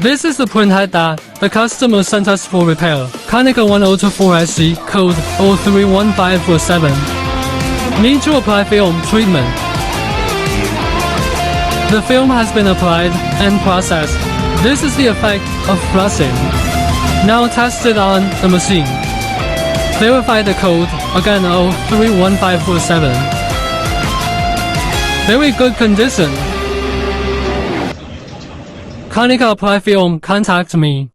This is the printhead that the customer sent us for repair. Konica 1024SC, code 031547. Need to apply film treatment. The film has been applied and processed. This is the effect of flushing. Now test it on the machine. Verify the code, again 031547. Very good condition. Konica apply film, contact me.